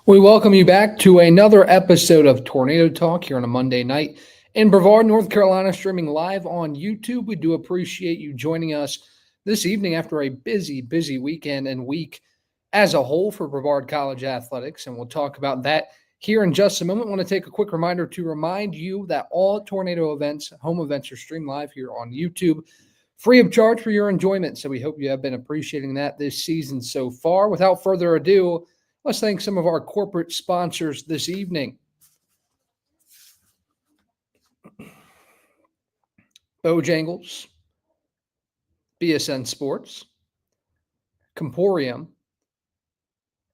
We welcome you back to another episode of Tornado Talk here on a Monday night in Brevard, North Carolina, streaming live on YouTube. We do appreciate you joining us this evening after a busy weekend and week as a whole for Brevard College athletics, and we'll talk about that here in just a moment. I want to take a quick reminder to remind you that all Tornado events, home events, are streamed live here on YouTube, free of charge for your enjoyment. So we hope you have been appreciating that this season so far. Without further ado, let's thank some of our corporate sponsors this evening. Bojangles, BSN Sports, Comporium,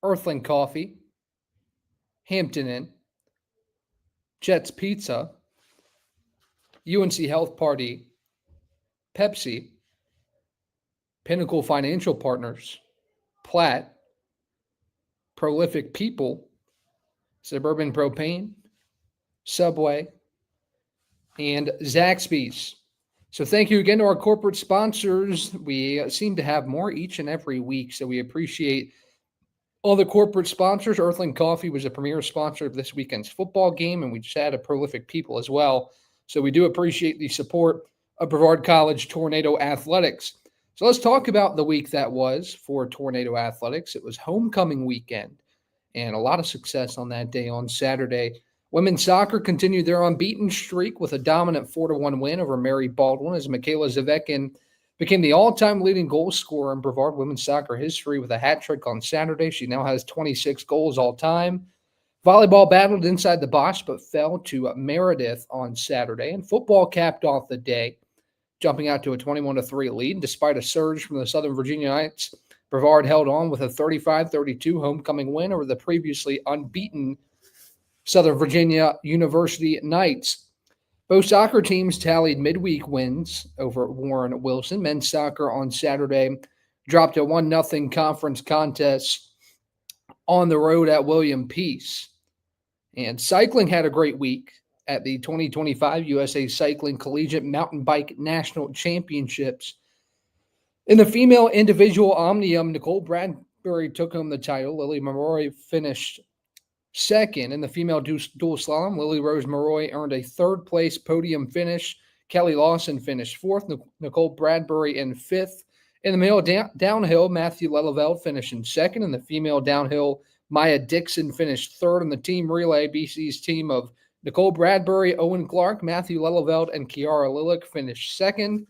Earthling Coffee, Hampton Inn, Jets Pizza, UNC Health Party, Pepsi, Pinnacle Financial Partners, Platt, Prolific People, Suburban Propane, Subway, and Zaxby's. So thank you again to our corporate sponsors. We seem to have more each and every week, so we appreciate all the corporate sponsors. Earthling Coffee was a premier sponsor of this weekend's football game, and we just had a Prolific People as well. So we do appreciate the support of Brevard College Tornado Athletics. So let's talk about the week that was for Tornado Athletics. It was homecoming weekend, and a lot of success on that day on Saturday. Women's soccer continued their unbeaten streak with a dominant 4-1 win over Mary Baldwin as Michaela Zavekin became the all-time leading goal scorer in Brevard women's soccer history with a hat trick on Saturday. She now has 26 goals all-time. Volleyball battled inside the box but fell to Meredith on Saturday, and football capped off the day, jumping out to a 21-3 lead. Despite a surge from the Southern Virginia Knights, Brevard held on with a 35-32 homecoming win over the previously unbeaten Southern Virginia University Knights. Both soccer teams tallied midweek wins over Warren Wilson. Men's soccer on Saturday dropped a 1-0 conference contest on the road at William Peace. And cycling had a great week at the 2025 USA Cycling Collegiate Mountain Bike National Championships. In the female individual omnium, Nicole Bradbury took home the title. Lily Maroy finished second. In the female dual slalom, Lily Rose Maroy earned a third-place podium finish. Kelly Lawson finished fourth. Nicole Bradbury in fifth. In the male downhill, Matthew Leleveld finished in second. In the female downhill, Maya Dixon finished third. In the team relay, BC's team of Nicole Bradbury, Owen Clark, Matthew Leleveld, and Kiara Lillick finished second.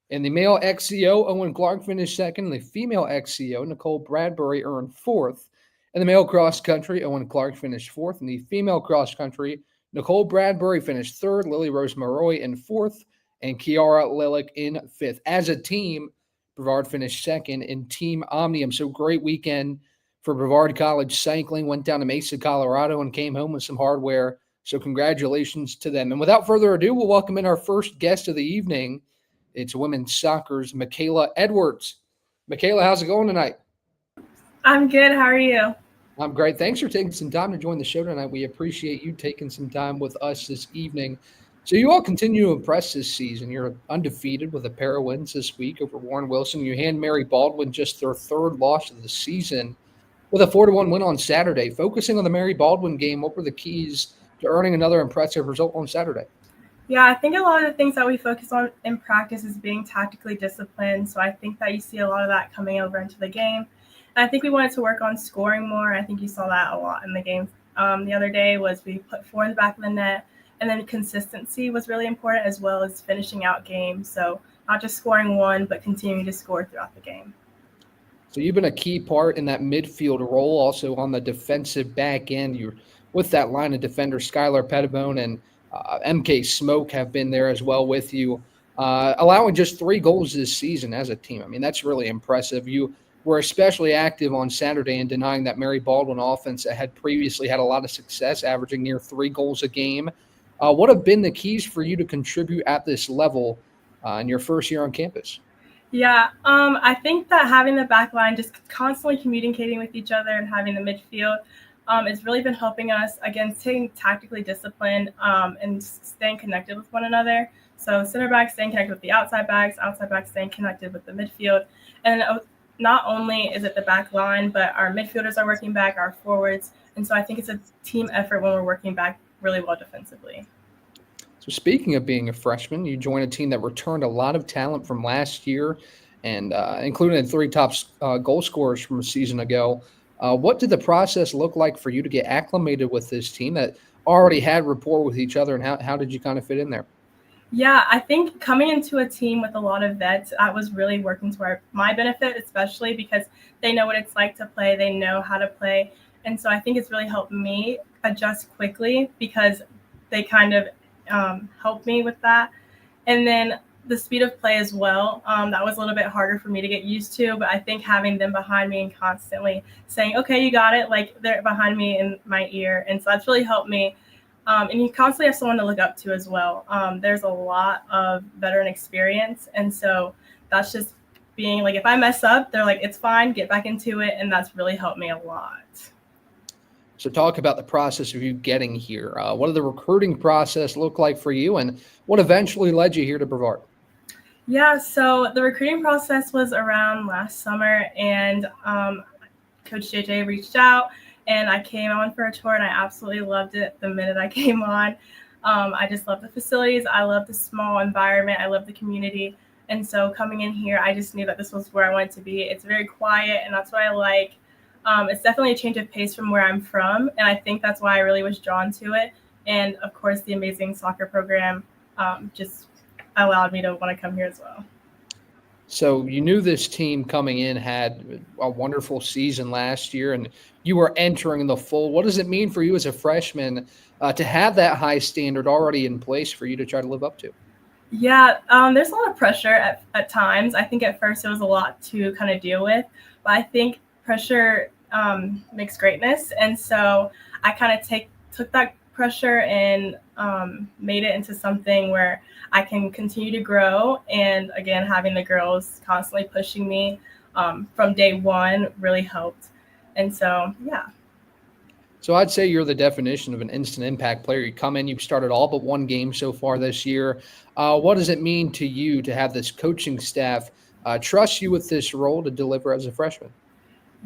In the male XCO, Owen Clark finished second. In the female XCO, Nicole Bradbury earned fourth. In the male cross country, Owen Clark finished fourth. In the female cross country, Nicole Bradbury finished third, Lily Rose Maroy in fourth, and Kiara Lillick in fifth. As a team, Brevard finished second in Team Omnium. So great weekend for Brevard College Cycling. Went down to Mesa, Colorado, and came home with some hardware. So congratulations to them. And without further ado, we'll welcome in our first guest of the evening. It's women's soccer's Michaela Edwards. Michaela, how's it going tonight? I'm good. How are you? I'm great. Thanks for taking some time to join the show tonight. We appreciate you taking some time with us this evening. So you all continue to impress this season. You're undefeated with a pair of wins this week over Warren Wilson. You hand Mary Baldwin just their third loss of the season with a 4-1 win on Saturday. Focusing on the Mary Baldwin game, what were the keys to earning another impressive result on Saturday? Yeah, I think a lot of the things that we focus on in practice is being tactically disciplined. So I think that you see a lot of that coming over into the game. And I think we wanted to work on scoring more. I think you saw that a lot in the game the other day was we put 4 in the back of the net. And then consistency was really important as well as finishing out games. So not just scoring one, but continuing to score throughout the game. So you've been a key part in that midfield role, also on the defensive back end. You're with that line of defenders, Skylar Pettibone and MK Smoke have been there as well with you, allowing just 3 goals this season as a team. I mean, that's really impressive. You were especially active on Saturday in denying that Mary Baldwin offense that had previously had a lot of success, averaging near 3 goals a game. What have been the keys for you to contribute at this level in your first year on campus? Yeah, I think that having the back line, just constantly communicating with each other and having the midfield, it's really been helping us, again, staying tactically disciplined and staying connected with one another. So center backs staying connected with the outside backs staying connected with the midfield. And not only is it the back line, but our midfielders are working back, our forwards, And so I think it's a team effort when we're working back really well defensively. So speaking of being a freshman, you joined a team that returned a lot of talent from last year, and including three top goal scorers from a season ago. What did the process look like for you to get acclimated with this team that already had rapport with each other, and how did you kind of fit in there? Yeah, I think coming into a team with a lot of vets, that was really working to my benefit, especially because they know what it's like to play, they know how to play. And so I think it's really helped me adjust quickly because they kind of helped me with that. And then the speed of play as well, that was a little bit harder for me to get used to. But I think having them behind me and constantly saying, okay, you got it, like they're behind me in my ear. And so that's really helped me, and you constantly have someone to look up to as well. There's a lot of veteran experience. And so that's just being like, if I mess up, they're like, it's fine, get back into it. And that's really helped me a lot. So talk about the process of you getting here. What did the recruiting process look like for you, and what eventually led you here to Brevard? Yeah, so the recruiting process was around last summer, and Coach JJ reached out, and I came on for a tour, and I absolutely loved it the minute I came on. I just love the facilities. I love the small environment. I love the community. And so coming in here, I just knew that this was where I wanted to be. It's very quiet, and that's what I like. It's definitely a change of pace from where I'm from, and I think that's why I really was drawn to it. And of course, the amazing soccer program just allowed me to want to come here as well. So you knew this team coming in had a wonderful season last year, and you were entering the full. What does it mean for you as a freshman to have that high standard already in place for you to try to live up to? Yeah, there's a lot of pressure at times. I think at first it was a lot to kind of deal with, but I think pressure makes greatness. And so I kind of took that pressure and made it into something where I can continue to grow. And again, having the girls constantly pushing me from day one really helped. And so, yeah. So I'd say you're the definition of an instant impact player. You come in, you've started all but one game so far this year. What does it mean to you to have this coaching staff trust you with this role to deliver as a freshman?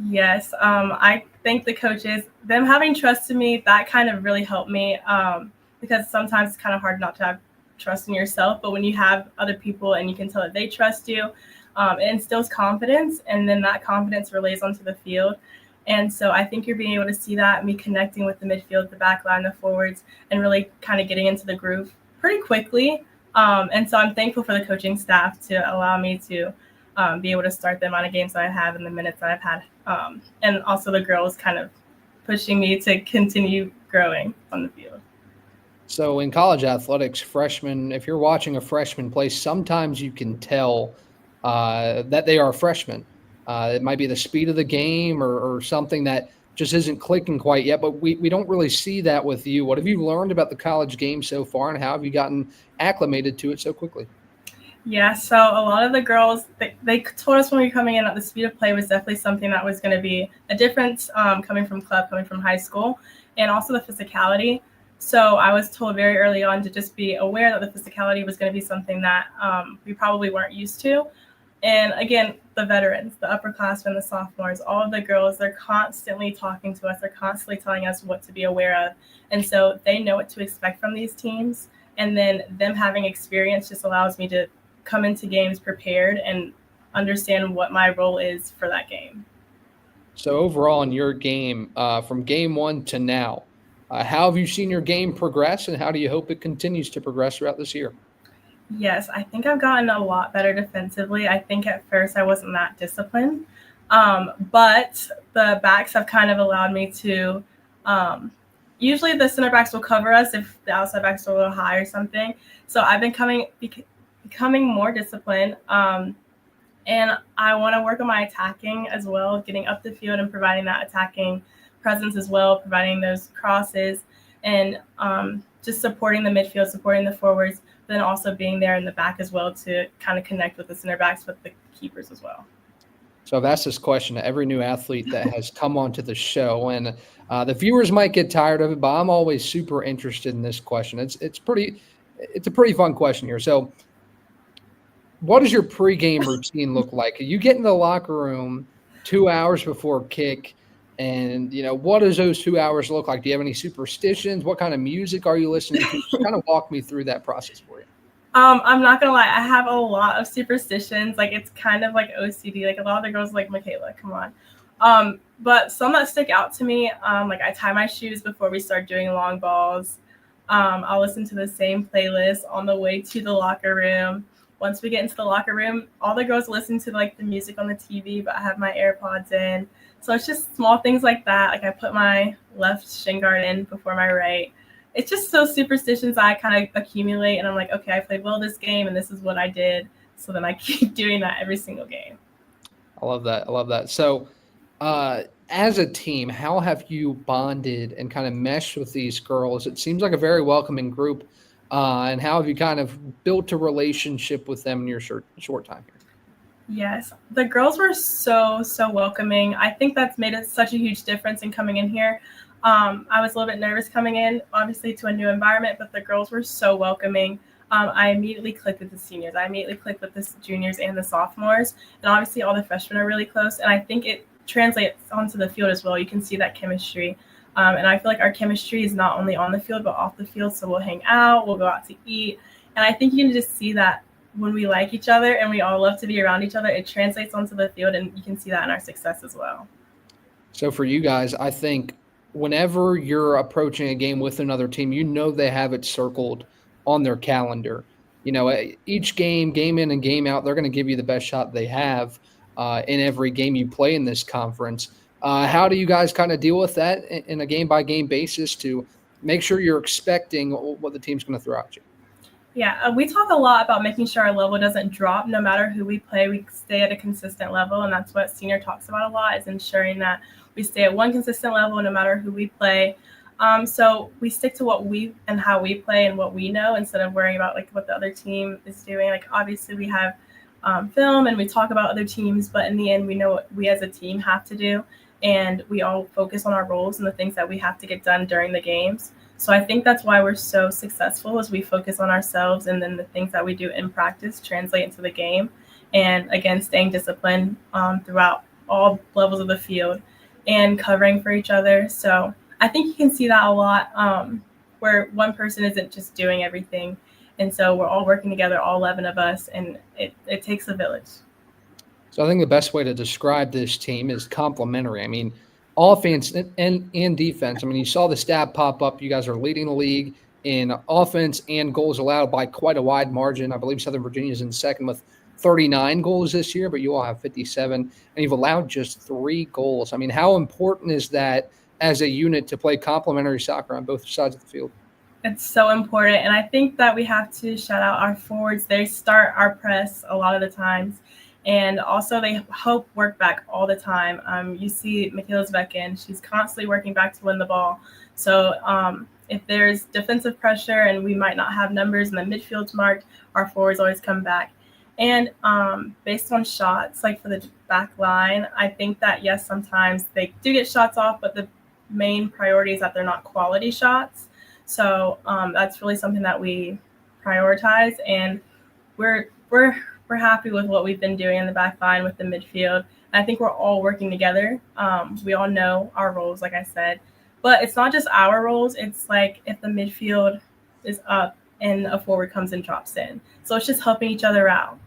Yes, I think the coaches, them having trust in me, that kind of really helped me because sometimes it's kind of hard not to have trust in yourself. But when you have other people and you can tell that they trust you, it instills confidence, and then that confidence relays onto the field. And so I think you're being able to see that, me connecting with the midfield, the back line, the forwards, and really kind of getting into the groove pretty quickly. And so I'm thankful for the coaching staff to allow me to be able to start the amount of games that I have and the minutes that I've had. And also the girls kind of pushing me to continue growing on the field. So in college athletics, freshmen, if you're watching a freshman play, sometimes you can tell that they are a freshman. It might be the speed of the game or something that just isn't clicking quite yet, but we don't really see that with you. What have you learned about the college game so far, and how have you gotten acclimated to it so quickly? Yeah, so a lot of the girls, they told us when we were coming in that the speed of play was definitely something that was going to be a difference coming from club, coming from high school, and also the physicality. So I was told very early on to just be aware that the physicality was going to be something that we probably weren't used to. And again, the veterans, the upperclassmen, the sophomores, all of the girls, they're constantly talking to us. They're constantly telling us what to be aware of. And so they know what to expect from these teams. And then them having experience just allows me to come into games prepared and understand what my role is for that game. So overall in your game, from game one to now, how have you seen your game progress, and how do you hope it continues to progress throughout this year? Yes, I think I've gotten a lot better defensively. I think at first I wasn't that disciplined, but the backs have kind of allowed me to. Usually the center backs will cover us if the outside backs are a little high or something. So I've been becoming more disciplined, and I want to work on my attacking as well, getting up the field and providing that attacking presence as well, providing those crosses and just supporting the midfield, supporting the forwards, then also being there in the back as well to kind of connect with the center backs, with the keepers as well. So I've asked this question to every new athlete that has come onto the show, and the viewers might get tired of it, but I'm always super interested in this question. It's a pretty fun question here. So, what does your pregame routine look like? You get in the locker room 2 hours before kick. And, what does those 2 hours look like? Do you have any superstitions? What kind of music are you listening to? Just kind of walk me through that process for you. I'm not gonna lie, I have a lot of superstitions. Like it's kind of like OCD. Like a lot of the girls like Michaela, come on. But some that stick out to me, like I tie my shoes before we start doing long balls. I'll listen to the same playlist on the way to the locker room. Once we get into the locker room, all the girls listen to like the music on the TV, but I have my AirPods in. So it's just small things like that. Like I put my left shin guard in before my right. It's just so superstitions I kind of accumulate, and I'm like, okay, I played well this game, and this is what I did. So then I keep doing that every single game. I love that. I love that. So, as a team, how have you bonded and kind of meshed with these girls? It seems like a very welcoming group. And how have you kind of built a relationship with them in your short time here? Yes, the girls were so welcoming. I think that's made it such a huge difference in coming in here. I was a little bit nervous coming in, obviously to a new environment, but the girls were so welcoming. I immediately clicked with the seniors. I immediately clicked with the juniors and the sophomores, and obviously all the freshmen are really close. And I think it translates onto the field as well. You can see that chemistry. And I feel like our chemistry is not only on the field but off the field. So we'll hang out, we'll go out to eat, and I think you can just see that when we like each other and we all love to be around each other, it translates onto the field, and you can see that in our success as well. So for you guys, I think whenever you're approaching a game with another team, they have it circled on their calendar. Each game in and game out, they're going to give you the best shot they have in every game you play in this conference. How do you guys kind of deal with that in a game by game basis to make sure you're expecting what the team's going to throw at you? Yeah, we talk a lot about making sure our level doesn't drop no matter who we play. We stay at a consistent level, and that's what senior talks about a lot, is ensuring that we stay at one consistent level no matter who we play. So we stick to what we and how we play and what we know, instead of worrying about like what the other team is doing. Like obviously we have film and we talk about other teams, but in the end we know what we as a team have to do, and we all focus on our roles and the things that we have to get done during the games. So I think that's why we're so successful, as we focus on ourselves, and then the things that we do in practice translate into the game. And again, staying disciplined throughout all levels of the field and covering for each other. So I think you can see that a lot, where one person isn't just doing everything. And so we're all working together, all 11 of us, and it takes a village. So I think the best way to describe this team is complementary. I mean, offense and defense. I mean, you saw the stat pop up. You guys are leading the league in offense and goals allowed by quite a wide margin. I believe Southern Virginia is in second with 39 goals this year, but you all have 57, and you've allowed just 3 goals. I mean, how important is that as a unit to play complementary soccer on both sides of the field? It's so important. And I think that we have to shout out our forwards. They start our press a lot of the times. And also they help work back all the time. You see Michaela Zvekin, she's constantly working back to win the ball. So if there's defensive pressure and we might not have numbers and the midfield's marked, our forwards always come back. And based on shots, like for the back line, I think that, yes, sometimes they do get shots off, but the main priority is that they're not quality shots. So that's really something that we prioritize, and we're happy with what we've been doing in the back line with the midfield. And I think we're all working together. We all know our roles, like I said, but it's not just our roles. It's like if the midfield is up and a forward comes and drops in. So it's just helping each other out.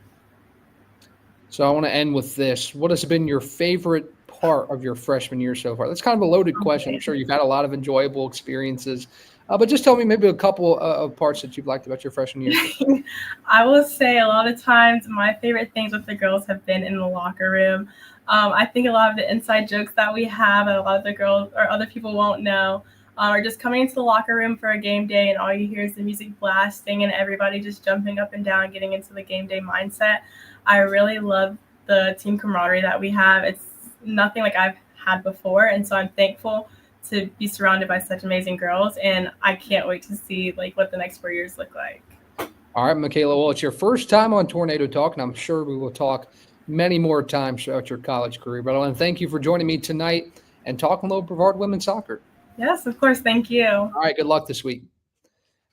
So I want to end with this. What has been your favorite part of your freshman year so far? That's kind of a loaded question. I'm sure you've had a lot of enjoyable experiences. But just tell me maybe a couple of parts that you've liked about your freshman year. I will say a lot of times my favorite things with the girls have been in the locker room. I think a lot of the inside jokes that we have, and a lot of the girls or other people won't know, are just coming into the locker room for a game day, and all you hear is the music blasting and everybody just jumping up and down, getting into the game day mindset. I really love the team camaraderie that we have. It's nothing like I've had before, and so I'm thankful to be surrounded by such amazing girls, and I can't wait to see like what the next 4 years look like. All right, Michaela. Well, it's your first time on Tornado Talk, and I'm sure we will talk many more times throughout your college career. But I want to thank you for joining me tonight and talking a little Brevard women's soccer. Yes, of course. Thank you. All right, good luck this week.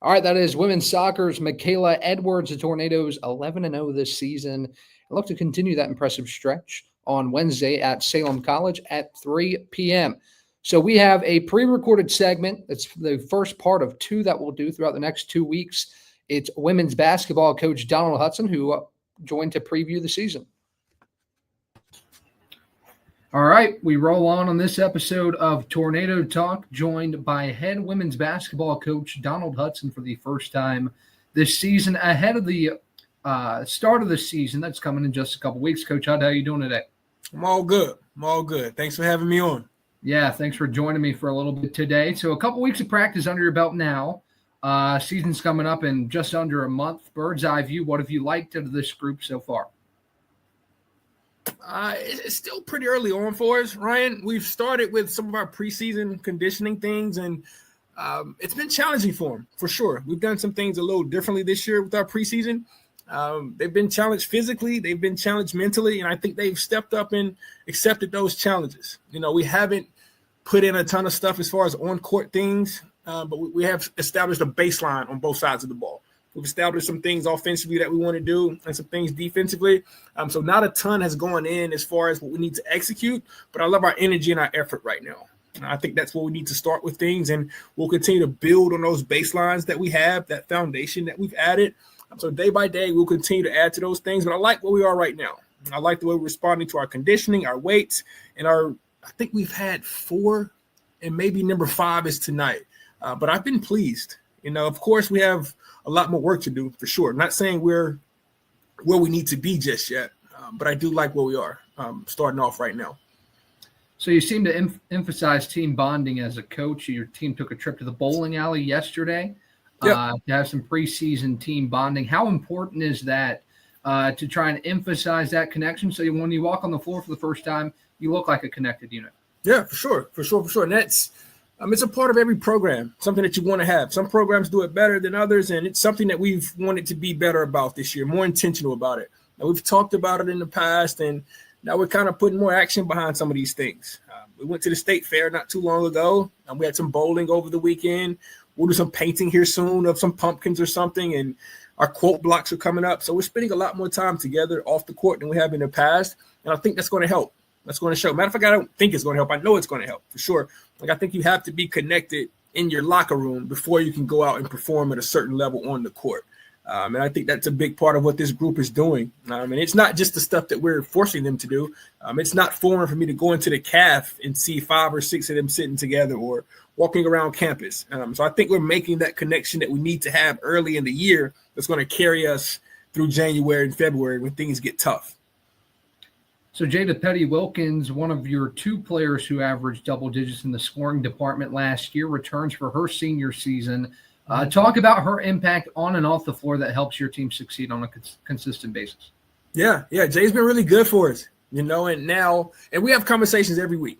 All right, that is women's soccer's Michaela Edwards. The Tornadoes 11-0 this season and look to continue that impressive stretch on Wednesday at Salem College at 3 p.m. So we have a pre-recorded segment. That's the first part of two that we'll do throughout the next 2 weeks. It's women's basketball coach Donald Hudson, who joined to preview the season. All right, we roll on this episode of Tornado Talk, joined by head women's basketball coach Donald Hudson for the first time this season, ahead of the start of the season that's coming in just a couple weeks. Coach Hud, how are you doing today? I'm all good. Thanks for having me on. Yeah, thanks for joining me for a little bit today. So a couple weeks of practice under your belt now. Season's coming up in just under a month. Bird's eye view, what have you liked of this group so far? It's still pretty early on for us, Ryan. We've started with some of our preseason conditioning things, and it's been challenging for them, for sure. We've done some things a little differently this year with our preseason. They've been challenged physically, they've been challenged mentally, and I think they've stepped up and accepted those challenges. We haven't put in a ton of stuff as far as on-court things, but we have established a baseline on both sides of the ball. We've established some things offensively that we want to do and some things defensively. So not a ton has gone in as far as what we need to execute, but I love our energy and our effort right now. I think that's where we need to start with things, and we'll continue to build on those baselines that we have, that foundation that we've added. So day by day, we'll continue to add to those things, but I like where we are right now. I like the way we're responding to our conditioning, our weights, and I think we've had 4, and maybe number 5 is tonight. But I've been pleased. Of course, we have a lot more work to do for sure. I'm not saying we're where we need to be just yet, but I do like where we are starting off right now. So you seem to emphasize team bonding as a coach. Your team took a trip to the bowling alley yesterday to have some preseason team bonding. How important is that to try and emphasize that connection so when you walk on the floor for the first time, you look like a connected unit? Yeah, for sure. And that's it's a part of every program, something that you want to have. Some programs do it better than others, and it's something that we've wanted to be better about this year, more intentional about it. Now, we've talked about it in the past, and now we're kind of putting more action behind some of these things. We went to the state fair not too long ago, and we had some bowling over the weekend. We'll do some painting here soon of some pumpkins or something, and our quote blocks are coming up. So we're spending a lot more time together off the court than we have in the past, and I think that's going to help. That's going to show. Matter of fact, I don't think it's going to help. I know it's going to help for sure. I think you have to be connected in your locker room before you can go out and perform at a certain level on the court. And I think that's a big part of what this group is doing. And it's not just the stuff that we're forcing them to do. It's not foreign for me to go into the CAF and see 5 or 6 of them sitting together or walking around campus. So I think we're making that connection that we need to have early in the year that's going to carry us through January and February when things get tough. So Jada Petty-Wilkins, one of your 2 players who averaged double digits in the scoring department last year, returns for her senior season. Talk about her impact on and off the floor that helps your team succeed on a consistent basis. Yeah. Jay's been really good for us, and we have conversations every week,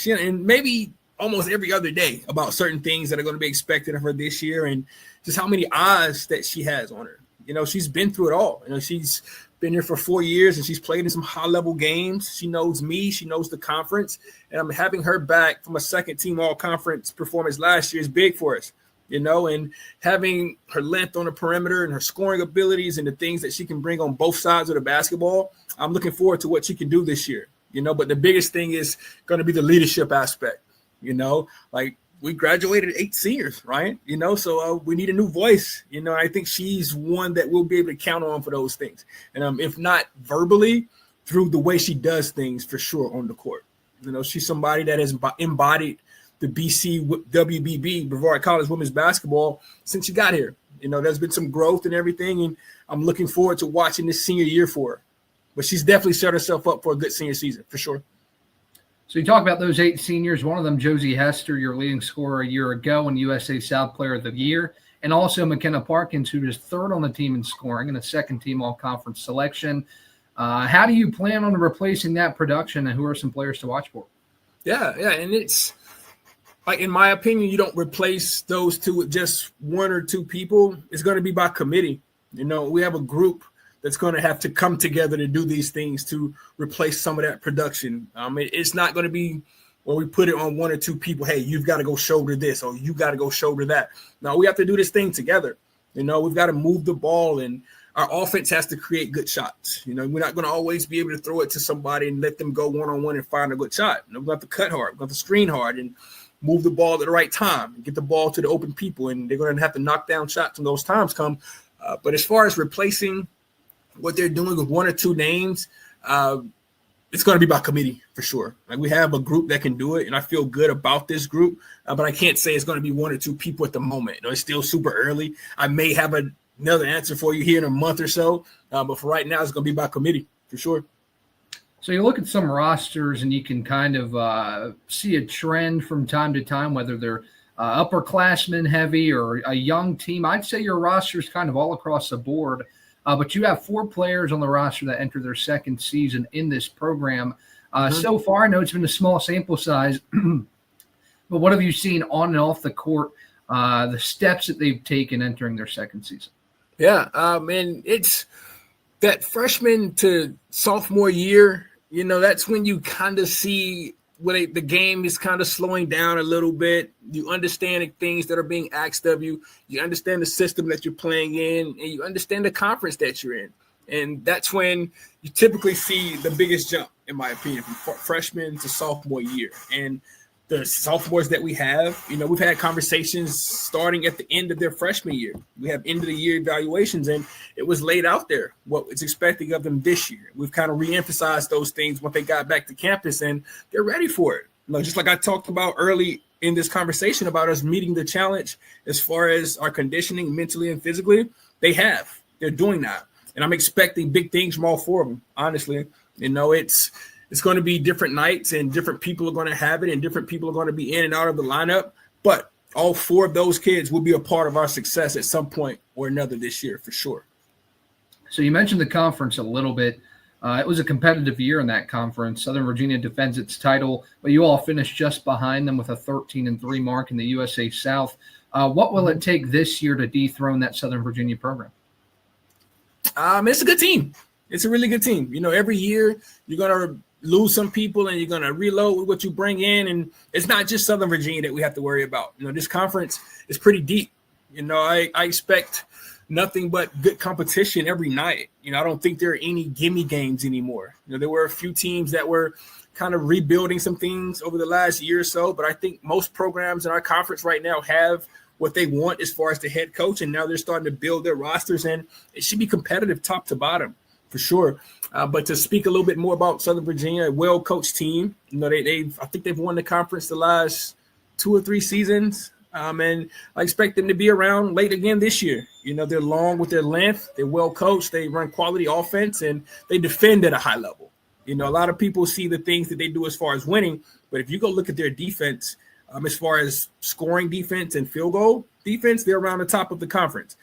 and maybe almost every other day about certain things that are going to be expected of her this year and just how many eyes that she has on her. She's been through it all. She's been here for 4 years, and she's played in some high-level games. She knows me. She knows the conference. And I'm having her back from a second-team all-conference performance last year is big for us, and having her length on the perimeter and her scoring abilities and the things that she can bring on both sides of the basketball, I'm looking forward to what she can do this year, But the biggest thing is going to be the leadership aspect, we graduated 8 seniors, right? So we need a new voice. I think she's one that we'll be able to count on for those things. And if not verbally, through the way she does things for sure on the court. She's somebody that has embodied the BC WBB, Brevard College women's basketball, since she got here. There's been some growth and everything, and I'm looking forward to watching this senior year for her. But she's definitely set herself up for a good senior season for sure. So you talk about those 8 seniors, one of them, Josie Hester, your leading scorer a year ago and USA South Player of the Year, and also McKenna Parkins, who is 3rd on the team in scoring and a second-team all-conference selection. How do you plan on replacing that production, and who are some players to watch for? Yeah, and it's in my opinion, you don't replace those 2 with just 1 or 2 people. It's going to be by committee. We have a group that's going to have to come together to do these things to replace some of that production. It's not going to be where we put it on 1 or 2 people. Hey, you've got to go shoulder this or you got to go shoulder that. No, we have to do this thing together. We've got to move the ball and our offense has to create good shots. We're not going to always be able to throw it to somebody and let them go one-on-one and find a good shot. We're going to have to cut hard. We're going to have to screen hard and move the ball at the right time and get the ball to the open people, and they're going to have to knock down shots when those times come. But as far as replacing what they're doing with one or two names, it's going to be by committee for sure. Like, we have a group that can do it, and I feel good about this group, but I can't say it's going to be one or two people at the moment. It's still super early. I may have another answer for you here in a month or so, but for right now, it's going to be by committee for sure. So you look at some rosters and you can kind of see a trend from time to time, whether they're upperclassmen heavy or a young team. I'd say your roster is kind of all across the board, but you have 4 players on the roster that enter their second season in this program. So far, I know it's been a small sample size, but what have you seen on and off the court, the steps that they've taken entering their second season? Yeah, and it's that freshman to sophomore year, that's when you kind of see when the game is kind of slowing down a little bit. You understand the things that are being asked of you. You understand the system that you're playing in, and you understand the conference that you're in. And that's when you typically see the biggest jump, in my opinion, from freshman to sophomore year. And the sophomores that we have, we've had conversations starting at the end of their freshman year. We have end of the year evaluations, and it was laid out there what it's expecting of them this year. We've kind of reemphasized those things when they got back to campus, and they're ready for it. Just like I talked about early in this conversation about us meeting the challenge as far as our conditioning mentally and physically, they're doing that. And I'm expecting big things from all 4 of them, honestly. It's going to be different nights, and different people are going to have it, and different people are going to be in and out of the lineup. But all 4 of those kids will be a part of our success at some point or another this year for sure. So you mentioned the conference a little bit. It was a competitive year in that conference. Southern Virginia defends its title, but you all finished just behind them with a 13-3 mark in the USA South. What will it take this year to dethrone that Southern Virginia program? It's a good team. It's a really good team. Every year you're going to lose some people and you're going to reload with what you bring in. And it's not just Southern Virginia that we have to worry about. This conference is pretty deep. I expect nothing but good competition every night. I don't think there are any gimme games anymore. There were a few teams that were kind of rebuilding some things over the last year or so, but I think most programs in our conference right now have what they want as far as the head coach, and now they're starting to build their rosters, and it should be competitive top to bottom for sure. But to speak a little bit more about Southern Virginia, a well-coached team. I think they've won the conference the last 2 or 3 seasons, and I expect them to be around late again this year. They're long with their length. They're well-coached. They run quality offense, and they defend at a high level. A lot of people see the things that they do as far as winning, but if you go look at their defense, as far as scoring defense and field goal defense, they're around the top of the conference.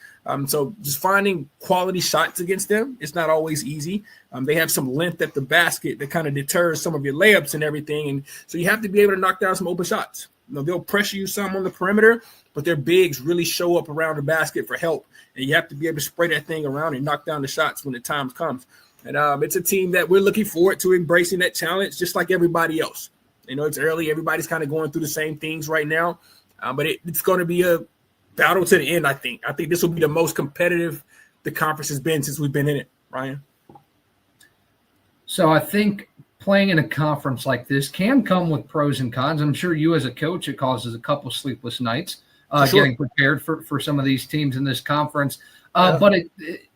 So just finding quality shots against them, it's not always easy. They have some length at the basket that kind of deters some of your layups and everything. And so you have to be able to knock down some open shots. They'll pressure you some on the perimeter, but their bigs really show up around the basket for help. And you have to be able to spray that thing around and knock down the shots when the time comes. And it's a team that we're looking forward to embracing that challenge, just like everybody else. It's early. Everybody's kind of going through the same things right now, but it's going to be a battle to the end, I think. I think this will be the most competitive the conference has been since we've been in it, Ryan. So I think playing in a conference like this can come with pros and cons. I'm sure you as a coach, it causes a couple sleepless nights getting prepared for some of these teams in this conference. But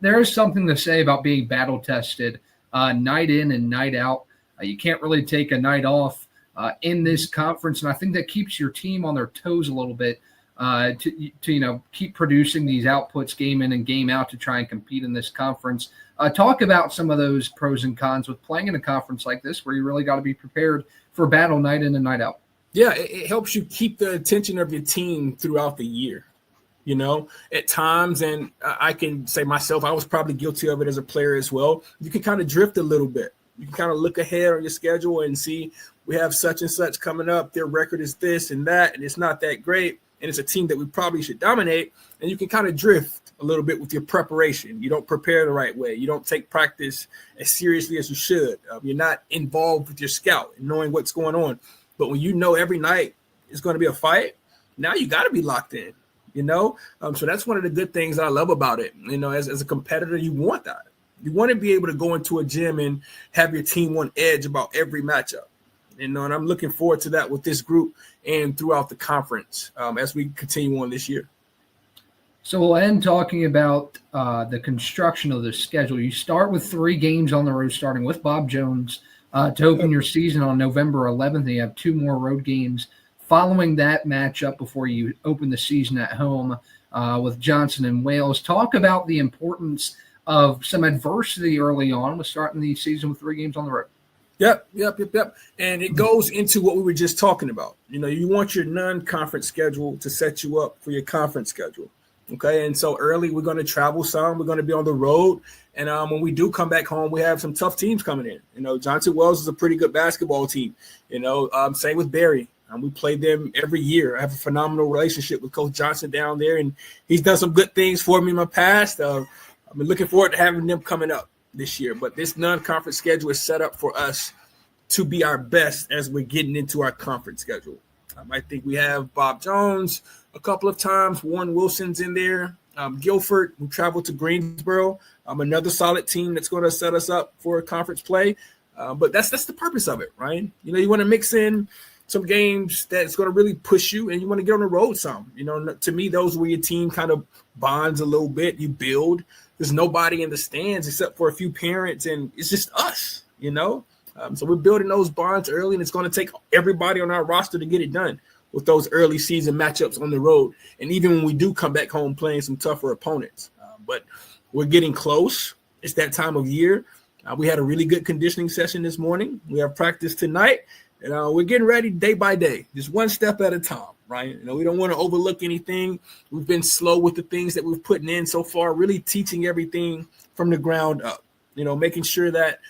there is something to say about being battle tested night in and night out. You can't really take a night off in this conference, and I think that keeps your team on their toes a little bit to keep producing these outputs game in and game out to try and compete in this conference. Talk about some of those pros and cons with playing in a conference like this, where you really got to be prepared for battle night in and night out. Yeah, it helps you keep the attention of your team throughout the year. At times, and I can say myself, I was probably guilty of it as a player as well. You can kind of drift a little bit. You can kind of look ahead on your schedule and see we have such and such coming up. Their record is this and that, and it's not that great. And it's a team that we probably should dominate. And you can kind of drift a little bit with your preparation. You don't prepare the right way. You don't take practice as seriously as you should. You're not involved with your scout and knowing what's going on. But when every night is going to be a fight, now you got to be locked in. So that's one of the good things I love about it. As a competitor, you want that. You want to be able to go into a gym and have your team on edge about every matchup. And I'm looking forward to that with this group and throughout the conference as we continue on this year. So we'll end talking about the construction of the schedule. You start with 3 games on the road, starting with Bob Jones to open your season on November 11th. You have 2 more road games following that matchup before you open the season at home with Johnson and Wales. Talk about the importance of some adversity early on with starting the season with 3 games on the road. Yep. And it goes into what we were just talking about. You want your non-conference schedule to set you up for your conference schedule. Okay, and so early we're going to travel some. We're going to be on the road, and when we do come back home, we have some tough teams coming in. Johnson Wells is a pretty good basketball team. Same with Barry. We play them every year. I have a phenomenal relationship with Coach Johnson down there, and he's done some good things for me in my past. I'm looking forward to having them coming up this year. But this non-conference schedule is set up for us to be our best as we're getting into our conference schedule. I think we have Bob Jones a couple of times. Warren Wilson's in there. Guilford, who traveled to Greensboro, another solid team that's going to set us up for a conference play. But that's the purpose of it, right? You want to mix in some games that's going to really push you, and you want to get on the road some. To me, those where your team kind of bonds a little bit. You build. There's nobody in the stands except for a few parents, and it's just us, So we're building those bonds early, and it's going to take everybody on our roster to get it done with those early season matchups on the road. And even when we do come back home playing some tougher opponents. But we're getting close. It's that time of year. We had a really good conditioning session this morning. We have practice tonight. And we're getting ready day by day, just one step at a time, right? We don't want to overlook anything. We've been slow with the things that we've put in so far, really teaching everything from the ground up, making sure that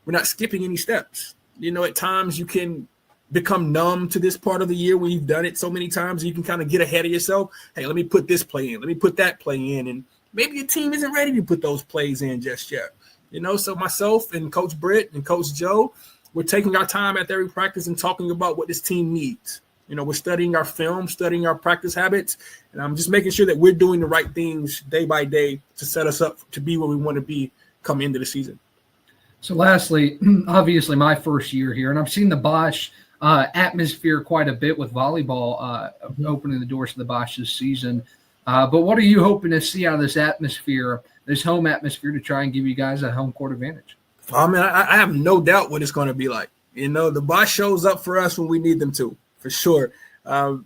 we're not skipping any steps. At times you can become numb to this part of the year when you've done it so many times. You can kind of get ahead of yourself. Hey, let me put this play in. Let me put that play in. And maybe your team isn't ready to put those plays in just yet. So myself and Coach Britt and Coach Joe, we're taking our time at every practice and talking about what this team needs. We're studying our film, studying our practice habits, and I'm just making sure that we're doing the right things day by day to set us up to be where we want to be come into the season. So lastly, obviously my first year here, and I've seen the Bosch atmosphere quite a bit with volleyball opening the doors to the Bosch this season. But what are you hoping to see out of this atmosphere, this home atmosphere, to try and give you guys a home court advantage? I have no doubt what it's going to be like. The Bosch shows up for us when we need them to, for sure,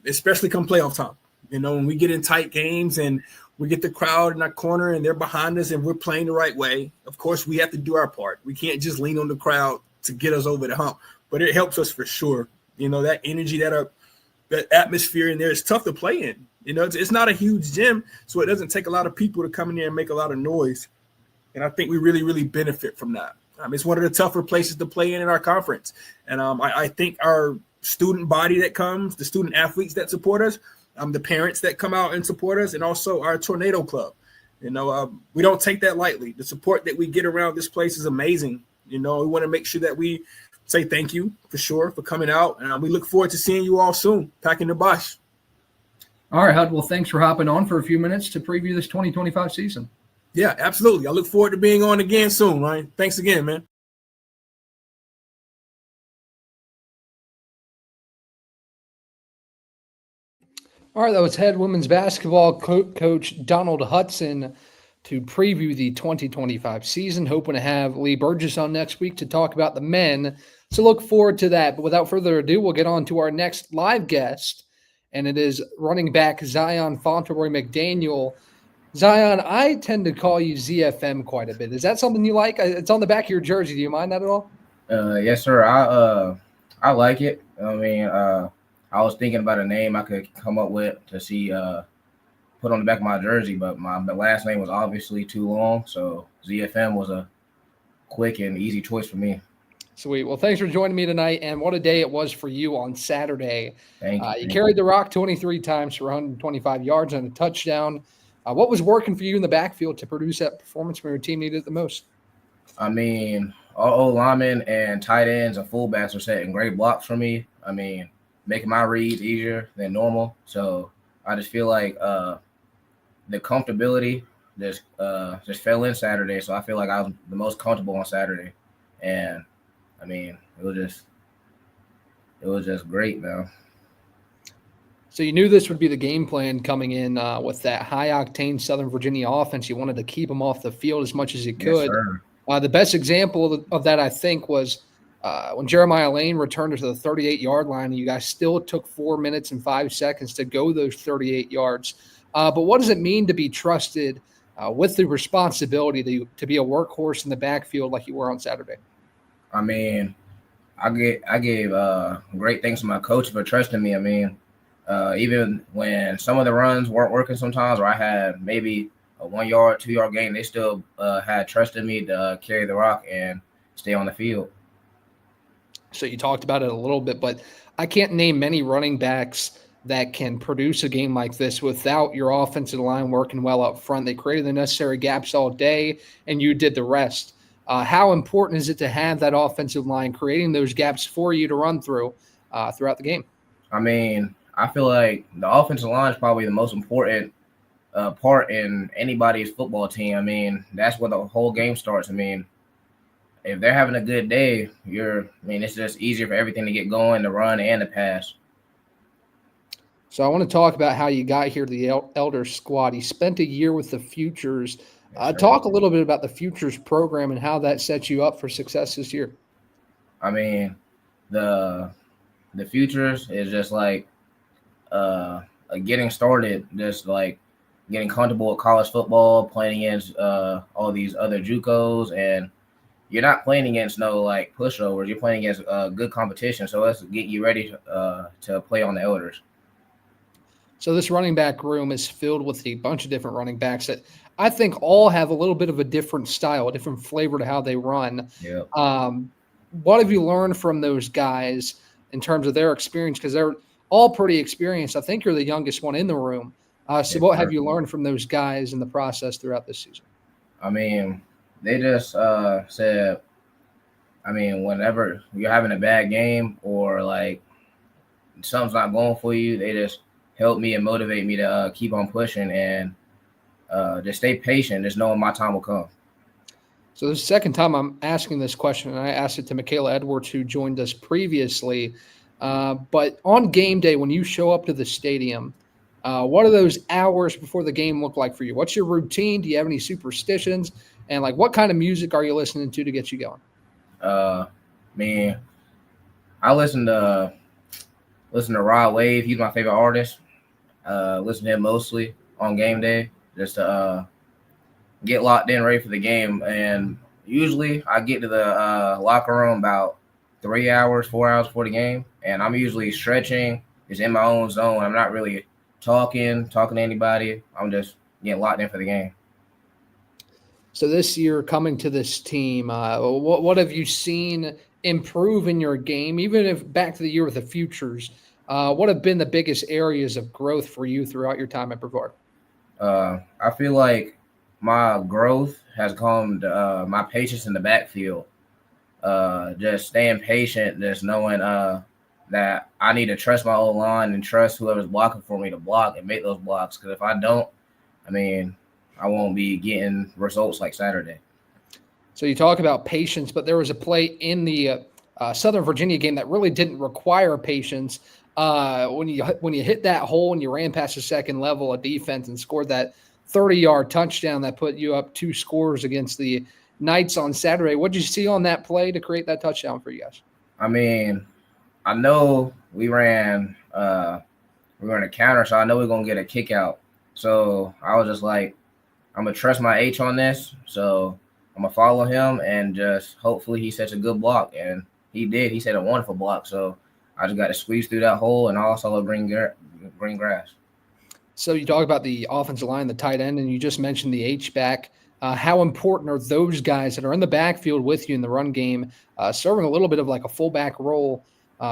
especially come playoff time. When we get in tight games and we get the crowd in our corner and they're behind us and we're playing the right way, of course, we have to do our part. We can't just lean on the crowd to get us over the hump, but it helps us for sure. That energy, that atmosphere in there is tough to play in. It's not a huge gym, so it doesn't take a lot of people to come in there and make a lot of noise. And I think we really, really benefit from that. It's one of the tougher places to play in our conference. And I think our student body that comes, the student athletes that support us, the parents that come out and support us, and also our Tornado Club. We don't take that lightly. The support that we get around this place is amazing. We want to make sure that we say thank you for sure for coming out. And we look forward to seeing you all soon, packing the Bosch. All right, Hud. Well, thanks for hopping on for a few minutes to preview this 2025 season. Yeah, absolutely. I look forward to being on again soon, Ryan. Thanks again, man. All right, that was head women's basketball coach Donald Hudson to preview the 2025 season. Hoping to have Lee Burgess on next week to talk about the men. So look forward to that. But without further ado, we'll get on to our next live guest, and it is running back Zion Fauntleroy McDaniel. Zion, I tend to call you ZFM quite a bit. Is that something you like? It's on the back of your jersey. Do you mind that at all? Yes, sir. I like it. I was thinking about a name I could come up with to see put on the back of my jersey, but my last name was obviously too long, so ZFM was a quick and easy choice for me. Sweet. Well, thanks for joining me tonight, and what a day it was for you on Saturday. Thank you. You carried the rock 23 times for 125 yards and a touchdown. What was working for you in the backfield to produce that performance when your team needed it the most? All linemen and tight ends and fullbacks are setting great blocks for me. Making my reads easier than normal. So I just feel like the comfortability just fell in Saturday, so I feel like I was the most comfortable on Saturday, and I mean it was just great, man. So you knew this would be the game plan coming in with that high octane Southern Virginia offense. You wanted to keep them off the field as much as you Yes, could. sir. The best example of that, I think, was when Jeremiah Lane returned to the 38-yard line, and you guys still took 4 minutes and 5 seconds to go those 38 yards. But what does it mean to be trusted with the responsibility to be a workhorse in the backfield like you were on Saturday? I mean, I gave great thanks to my coach for trusting me. I mean, even when some of the runs weren't working sometimes, or I had maybe a 1 yard, 2 yard gain, they still had trusted me to carry the rock and stay on the field. So you talked about it a little bit, but I can't name many running backs that can produce a game like this without your offensive line working well up front. They created the necessary gaps all day, and you did the rest. How important is it to have that offensive line creating those gaps for you to run through throughout the game? I mean, I feel like the offensive line is probably the most important part in anybody's football team. I mean, that's where the whole game starts. I mean, if they're having a good day, it's just easier for everything to get going, the run and the pass. So I want to talk about how you got here to the Elder squad. You spent a year with the Futures. Yes, sir. Talk a little bit about the Futures program and how that sets you up for success this year. I mean, the Futures is just like getting started, just like getting comfortable with college football, playing against all these other JUCOs, and you're not playing against no like pushovers. You're playing against good competition. So let's get you ready to play on the Elders. So this running back room is filled with a bunch of different running backs that I think all have a little bit of a different style, a different flavor to how they run. Yeah. What have you learned from those guys in terms of their experience? Because they're all pretty experienced. I think you're the youngest one in the room. So Yes, what sir. have you learned from those guys in the process throughout this season? I mean, they just said, I mean, whenever you're having a bad game or like something's not going for you, they just help me and motivate me to keep on pushing and just stay patient, just knowing my time will come. So this is the second time I'm asking this question, and I asked it to Michaela Edwards, who joined us previously. But on game day, when you show up to the stadium, what do those hours before the game look like for you? What's your routine? Do you have any superstitions? And like, what kind of music are you listening to get you going? Man, I listen to Rod Wave. He's my favorite artist. Listen to him mostly on game day, just to get locked in, ready for the game. And usually I get to the locker room about 3 hours, 4 hours before the game, and I'm usually stretching, just in my own zone. I'm not really talking to anybody. I'm just getting locked in for the game. So this year, coming to this team, what have you seen improve in your game? Even if back to the year with the Futures, what have been the biggest areas of growth for you throughout your time at Brevard? I feel like my growth has come to my patience in the backfield. Just staying patient, just knowing that I need to trust my own line and trust whoever's blocking for me to block and make those blocks. Because if I don't, I mean, I won't be getting results like Saturday. So you talk about patience, but there was a play in the Southern Virginia game that really didn't require patience. When you hit that hole and you ran past the second level of defense and scored that 30-yard touchdown that put you up 2 scores against the Knights on Saturday. What did you see on that play to create that touchdown for you guys? I mean, I know we ran a counter, so I know we're gonna get a kick out. So I was just like, I'm gonna trust my H on this. So I'm gonna follow him and just hopefully he sets a good block. And he did. He set a wonderful block. So I just got to squeeze through that hole and also green grass. So you talk about the offensive line, the tight end, and you just mentioned the H-back. How important are those guys that are in the backfield with you in the run game, serving a little bit of like a fullback role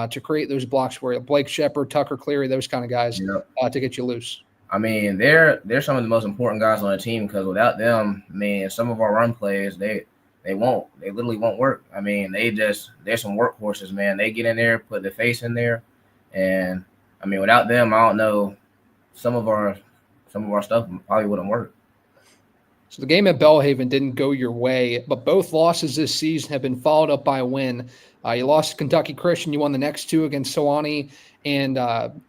to create those blocks for you? Blake Shepard, Tucker Cleary, those kind of guys to get you loose. I mean, they're some of the most important guys on the team because without them, I mean, some of our run plays, they literally won't work. I mean, they're some workhorses, man. They get in there, put the face in there. And I mean, without them, I don't know some of our stuff probably wouldn't work. So the game at Belhaven didn't go your way, but both losses this season have been followed up by a win. You lost to Kentucky Christian. You won the next two against Sewanee and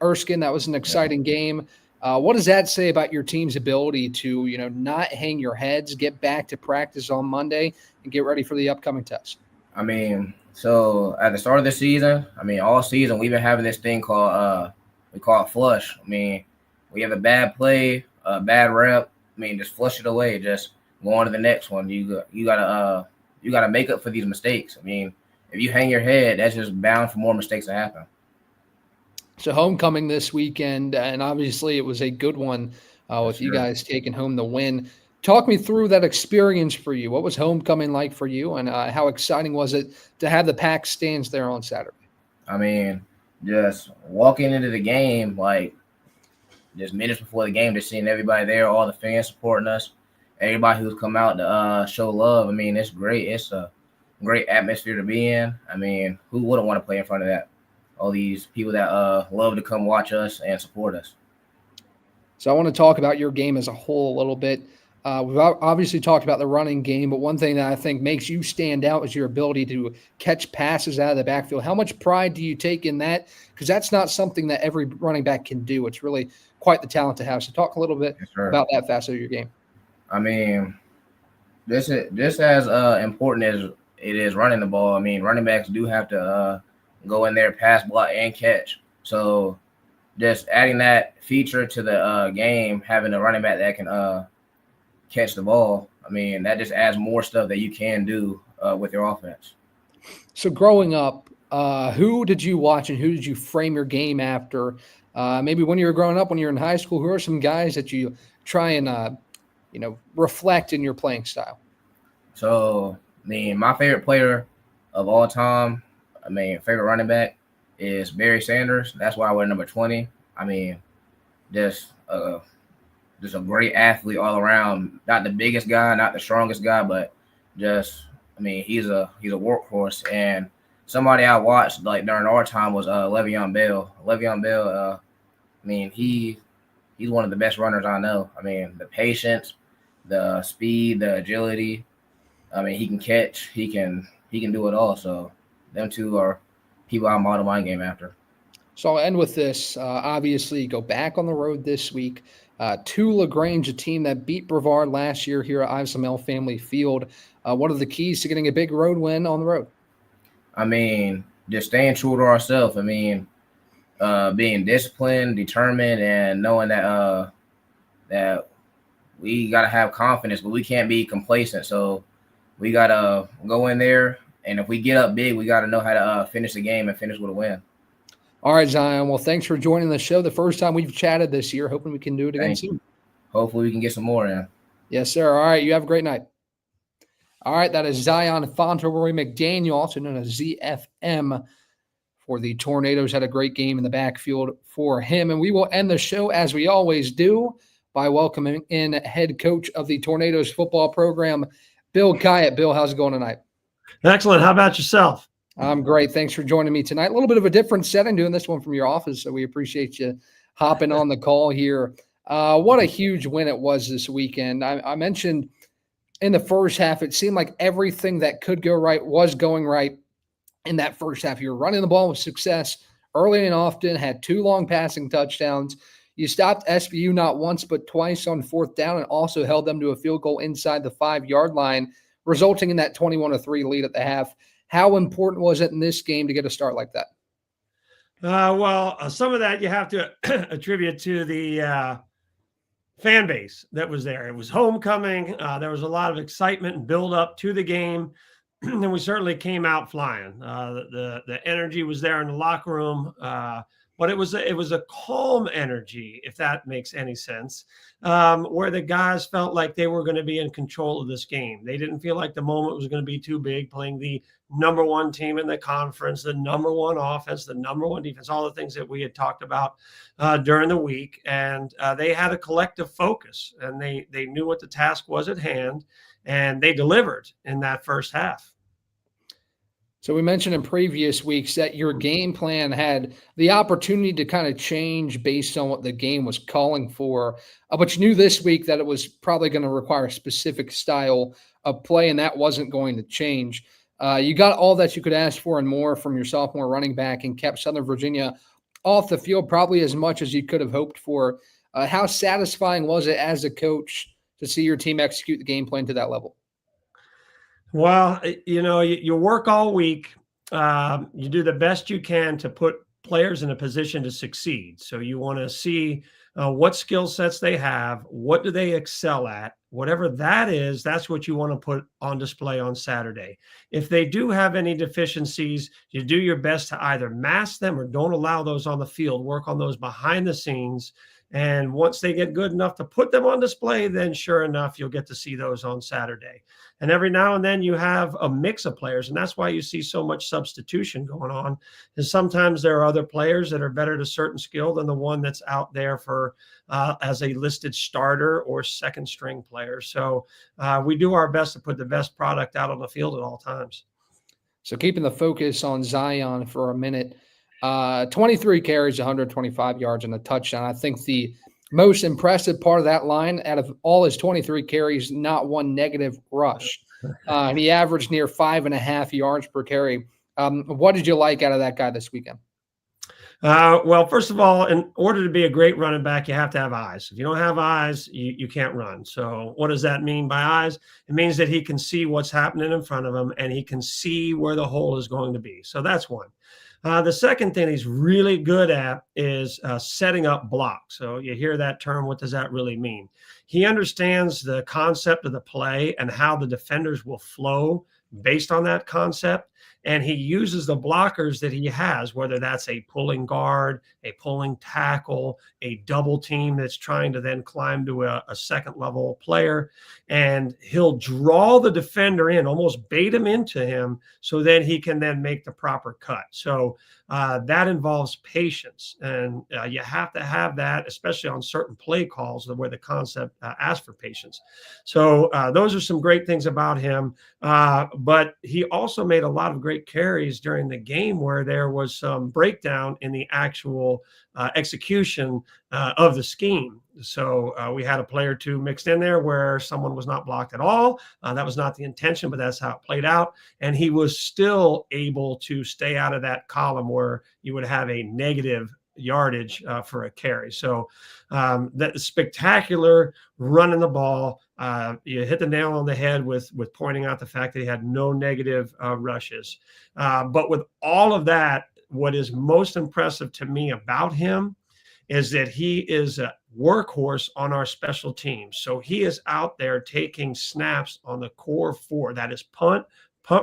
Erskine. That was an exciting game. What does that say about your team's ability to, not hang your heads, get back to practice on Monday, and get ready for the upcoming test? I mean, so at the start of the season, all season we've been having this thing called we call it flush. We have a bad play, a bad rep. Just flush it away. Just go on to the next one. You gotta make up for these mistakes. If you hang your head, that's just bound for more mistakes to happen. So homecoming this weekend, and obviously it was a good one with you guys taking home the win. Talk me through that experience for you. What was homecoming like for you, and how exciting was it to have the packed stands there on Saturday? Just walking into the game, just minutes before the game, just seeing everybody there, all the fans supporting us, everybody who's come out to show love. It's great. It's a great atmosphere to be in. Who wouldn't want to play in front of that? All these people that love to come watch us and support us. So I want to talk about your game as a whole a little bit. We've obviously talked about the running game, but one thing that I think makes you stand out is your ability to catch passes out of the backfield. How much pride do you take in that? Because that's not something that every running back can do. It's really quite the talent to have. So talk a little bit about that facet of your game. This is just as important as it is running the ball. Running backs do have to go in there, pass, block, and catch. So just adding that feature to the game, having a running back that can catch the ball, that just adds more stuff that you can do with your offense. So growing up, who did you watch and who did you frame your game after? Maybe when you were growing up, when you were in high school, who are some guys that you try and, reflect in your playing style? So, my favorite player of all time, favorite running back is Barry Sanders. That's why I wear number 20. Just a great athlete all around. Not the biggest guy, not the strongest guy, but just, he's a workhorse. And somebody I watched during our time was Le'Veon Bell. Le'Veon Bell, he's one of the best runners I know. The patience, the speed, the agility. He can catch. He can do it all. So them two are people I model my game after. So I'll end with this. Obviously, go back on the road this week to LaGrange, a team that beat Brevard last year here at Ives-Lamel Family Field. What are the keys to getting a big road win on the road? Just staying true to ourselves. Being disciplined, determined, and knowing that that we got to have confidence, but we can't be complacent. So we got to go in there, and if we get up big, we got to know how to finish the game and finish with a win. All right, Zion. Well, thanks for joining the show. The first time we've chatted this year. Hoping we can do it again soon. Hopefully we can get some more in. Yes, sir. All right. You have a great night. All right. That is Zion Fauntleroy McDaniel, also known as ZFM, for the Tornadoes. Had a great game in the backfield for him. And we will end the show, as we always do, by welcoming in head coach of the Tornadoes football program, Bill Kyatt. Bill, how's it going tonight? Excellent. How about yourself? I'm great. Thanks for joining me tonight. A little bit of a different setting, doing this one from your office, so we appreciate you hopping on the call here. What a huge win it was this weekend. I mentioned in the first half, it seemed like everything that could go right was going right in that first half. You were running the ball with success early and often, had 2 long passing touchdowns. You stopped SBU not once but twice on 4th down and also held them to a field goal inside the 5-yard line, resulting in that 21-3 lead at the half. How important was it in this game to get a start like that? Some of that you have to attribute to the fan base that was there. It was homecoming. There was a lot of excitement and build up to the game. And we certainly came out flying. The energy was there in the locker room. But it was a calm energy, if that makes any sense, where the guys felt like they were going to be in control of this game. They didn't feel like the moment was going to be too big, playing the number 1 team in the conference, the number 1 offense, the number 1 defense, all the things that we had talked about during the week. And they had a collective focus, and they knew what the task was at hand, and they delivered in that first half. So we mentioned in previous weeks that your game plan had the opportunity to kind of change based on what the game was calling for. But you knew this week that it was probably going to require a specific style of play, and that wasn't going to change. You got all that you could ask for and more from your sophomore running back and kept Southern Virginia off the field probably as much as you could have hoped for. How satisfying was it as a coach to see your team execute the game plan to that level? Well, you work all week. You do the best you can to put players in a position to succeed. So you want to see what skill sets they have, what do they excel at, whatever that is, that's what you want to put on display on Saturday. If they do have any deficiencies, you do your best to either mask them or don't allow those on the field, work on those behind the scenes. And once they get good enough to put them on display, then sure enough, you'll get to see those on Saturday. And every now and then you have a mix of players. And that's why you see so much substitution going on, is sometimes there are other players that are better at a certain skill than the one that's out there for as a listed starter or second string player. So we do our best to put the best product out on the field at all times. So keeping the focus on Zion for a minute, 23 carries, 125 yards, and a touchdown. I think the most impressive part of that line, out of all his 23 carries, not one negative rush. And he averaged near 5.5 yards per carry. What did you like out of that guy this weekend? Well, first of all, in order to be a great running back, you have to have eyes. If you don't have eyes, you can't run. So what does that mean by eyes? It means that he can see what's happening in front of him, and he can see where the hole is going to be. So that's one. The second thing he's really good at is setting up blocks. So you hear that term. What does that really mean? He understands the concept of the play and how the defenders will flow based on that concept. And he uses the blockers that he has, whether that's a pulling guard, a pulling tackle, a double team that's trying to then climb to a second level player. And he'll draw the defender in, almost bait him into him, so then he can then make the proper cut. So that involves patience. And you have to have that, especially on certain play calls where the concept asks for patience. So those are some great things about him. But he also made a lot of great carries during the game where there was some breakdown in the actual execution of the scheme. So we had a play or two mixed in there where someone was not blocked at all. That was not the intention, but that's how it played out. And he was still able to stay out of that column where you would have a negative yardage for a carry. So that spectacular running the ball. You hit the nail on the head with pointing out the fact that he had no negative rushes. But with all of that, what is most impressive to me about him is that he is a workhorse on our special teams. So he is out there taking snaps on the core four. That is punt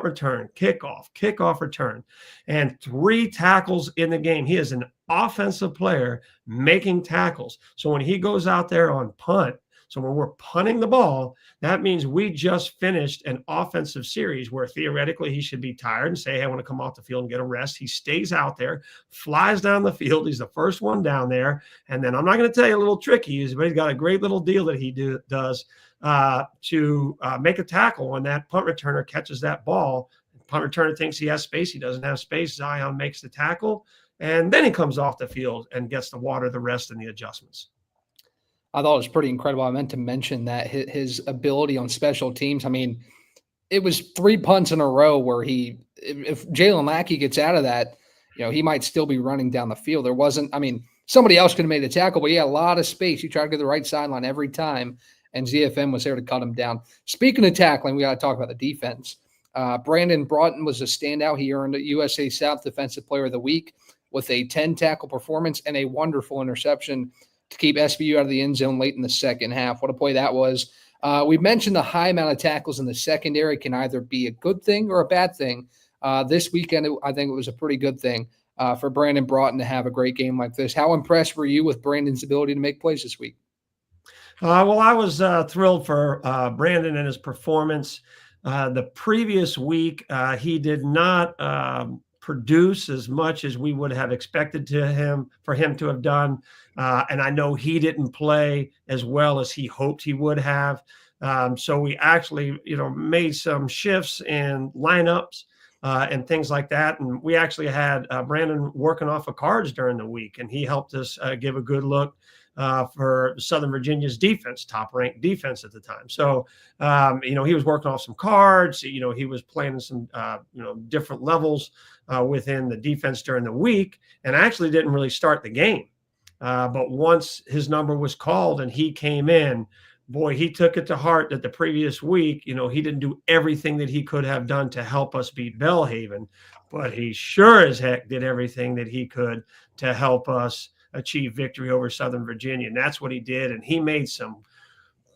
return, kickoff return, and 3 tackles in the game. He is an offensive player making tackles. So when he goes out there on punt, so when we're punting the ball, that means we just finished an offensive series where theoretically he should be tired and say, hey, I want to come off the field and get a rest. He stays out there, flies down the field. He's the first one down there. And then I'm not going to tell you a little trick he uses, but he's got a great little deal that he does to make a tackle when that punt returner catches that ball. Punt returner thinks he has space. He doesn't have space. Zion makes the tackle, and then he comes off the field and gets to water the rest and the adjustments. I thought it was pretty incredible. I meant to mention that his ability on special teams. I mean, it was 3 punts in a row where if Jalen Lackey gets out of that, he might still be running down the field. There wasn't, somebody else could have made a tackle, but he had a lot of space. He tried to get the right sideline every time, and ZFM was there to cut him down. Speaking of tackling, we got to talk about the defense. Brandon Broughton was a standout. He earned a USA South Defensive Player of the Week with a 10-tackle performance and a wonderful interception to keep SVU out of the end zone late in the second half. What a play that was. We mentioned the high amount of tackles in the secondary can either be a good thing or a bad thing. This weekend, I think it was a pretty good thing for Brandon Broughton to have a great game like this. How impressed were you with Brandon's ability to make plays this week? Well, I was thrilled for Brandon and his performance. The previous week, he did not produce as much as we would have expected for him to have done. And I know he didn't play as well as he hoped he would have. So we actually, made some shifts in lineups and things like that. And we actually had Brandon working off of cards during the week, and he helped us give a good look for Southern Virginia's defense, top ranked defense at the time. So, he was working off some cards, he was playing some, different levels within the defense during the week, and actually didn't really start the game. But once his number was called and he came in, boy, he took it to heart that the previous week, he didn't do everything that he could have done to help us beat Belhaven, but he sure as heck did everything that he could to help us achieve victory over Southern Virginia. And that's what he did. And he made some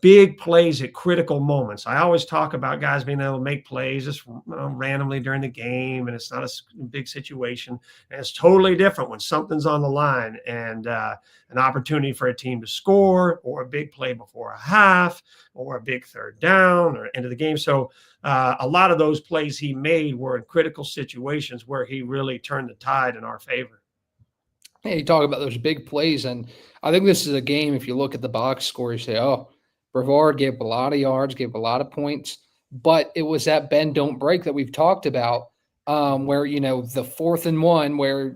big plays at critical moments. I always talk about guys being able to make plays just randomly during the game, and it's not a big situation. And it's totally different when something's on the line and an opportunity for a team to score, or a big play before a half, or a big third down, or end of the game. So a lot of those plays he made were in critical situations where he really turned the tide in our favor. Hey, you talk about those big plays, and I think this is a game, if you look at the box score, you say, oh, Brevard gave a lot of yards, gave a lot of points, but it was that bend, don't break that we've talked about, where, the 4th and 1, where,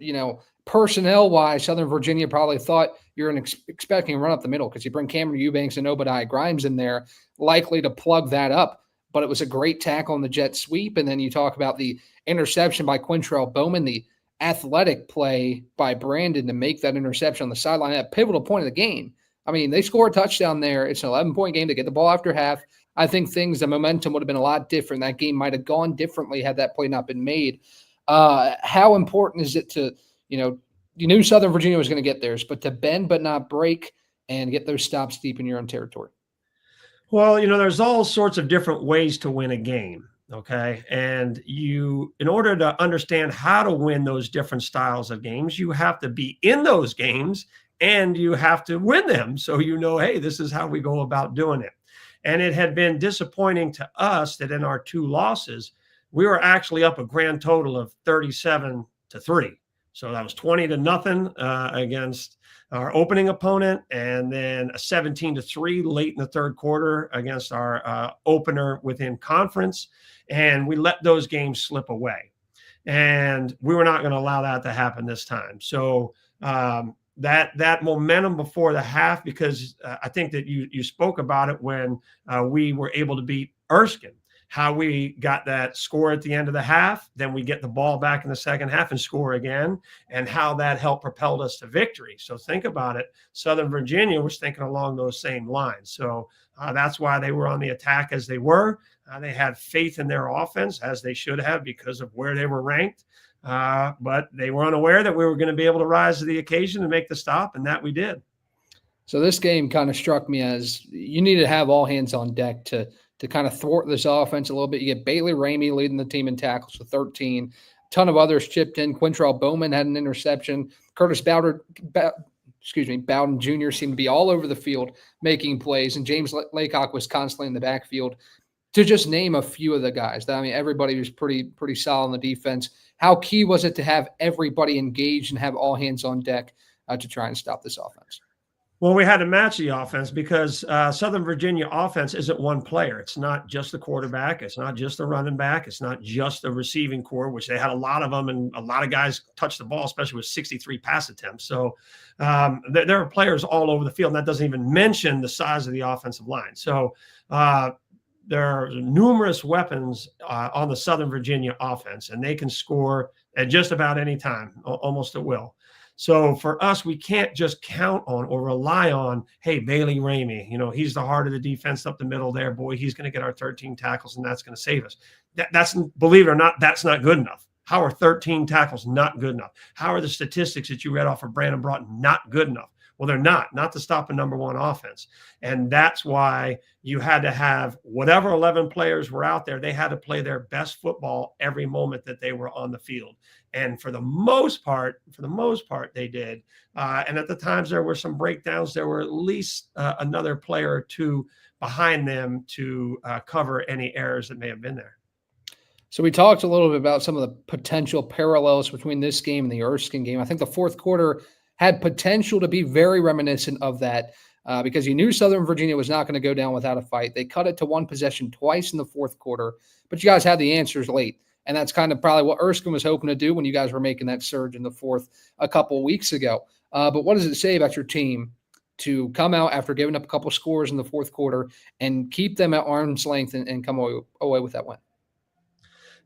personnel-wise, Southern Virginia probably thought you're expecting a run up the middle because you bring Cameron Eubanks and Obadiah Grimes in there, likely to plug that up. But it was a great tackle on the jet sweep, and then you talk about the interception by Quintrell Bowman, the athletic play by Brandon to make that interception on the sideline at a pivotal point of the game. I mean, they score a touchdown there. It's an 11-point game. They get the ball after half. I think the momentum would have been a lot different. That game might have gone differently had that play not been made. How important is it to, you knew Southern Virginia was going to get theirs, but to bend but not break and get those stops deep in your own territory? Well, there's all sorts of different ways to win a game. Okay. And in order to understand how to win those different styles of games, you have to be in those games and you have to win them. So, hey, this is how we go about doing it. And it had been disappointing to us that in our 2 losses, we were actually up a grand total of 37-3. So that was 20-0 against our opening opponent, and then a 17-3 late in the third quarter against our opener within conference. And we let those games slip away. And we were not going to allow that to happen this time. So that momentum before the half, because I think that you spoke about it when we were able to beat Erskine, how we got that score at the end of the half, then we get the ball back in the second half and score again, and how that helped propel us to victory. So think about it. Southern Virginia was thinking along those same lines. So that's why they were on the attack as they were. They had faith in their offense, as they should have, because of where they were ranked. But they were unaware that we were going to be able to rise to the occasion and make the stop, and that we did. So this game kind of struck me as you need to have all hands on deck to kind of thwart this offense a little bit. You get Bailey Ramey leading the team in tackles with 13. A ton of others chipped in. Quintrell Bowman had an interception. Curtis Bowden Jr. seemed to be all over the field making plays, and James Laycock was constantly in the backfield, to just name a few of the guys. I mean, everybody was pretty solid on the defense. How key was it to have everybody engaged and have all hands on deck to try and stop this offense? Well, we had to match the offense because Southern Virginia offense isn't one player. It's not just the quarterback. It's not just the running back. It's not just the receiving core, which they had a lot of them, and a lot of guys touched the ball, especially with 63 pass attempts. So there are players all over the field, and that doesn't even mention the size of the offensive line. So there are numerous weapons on the Southern Virginia offense, and they can score at just about any time, almost at will. So for us, we can't just count on or rely on, hey, Bailey Ramey, he's the heart of the defense up the middle there. Boy, he's going to get our 13 tackles, and that's going to save us. That's, believe it or not, that's not good enough. How are 13 tackles not good enough? How are the statistics that you read off of Brandon Broughton not good enough? Well, they're not to stop a number one offense. And that's why you had to have whatever 11 players were out there, they had to play their best football every moment that they were on the field. And for the most part, they did. And at the times there were some breakdowns. There were at least another player or two behind them to cover any errors that may have been there. So we talked a little bit about some of the potential parallels between this game and the Erskine game. I think the fourth quarter had potential to be very reminiscent of that because you knew Southern Virginia was not going to go down without a fight. They cut it to one possession twice in the fourth quarter, but you guys had the answers late. And that's kind of probably what Erskine was hoping to do when you guys were making that surge in the fourth a couple of weeks ago. But what does it say about your team to come out after giving up a couple scores in the fourth quarter and keep them at arm's length and come away with that win?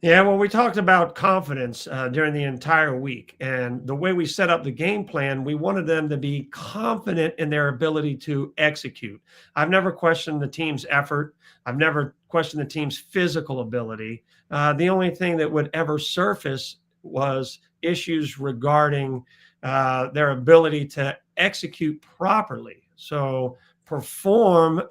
Yeah, well, we talked about confidence during the entire week. And the way we set up the game plan, we wanted them to be confident in their ability to execute. I've never questioned the team's effort. I've never questioned the team's physical ability. The only thing that would ever surface was issues regarding their ability to execute properly. So perform,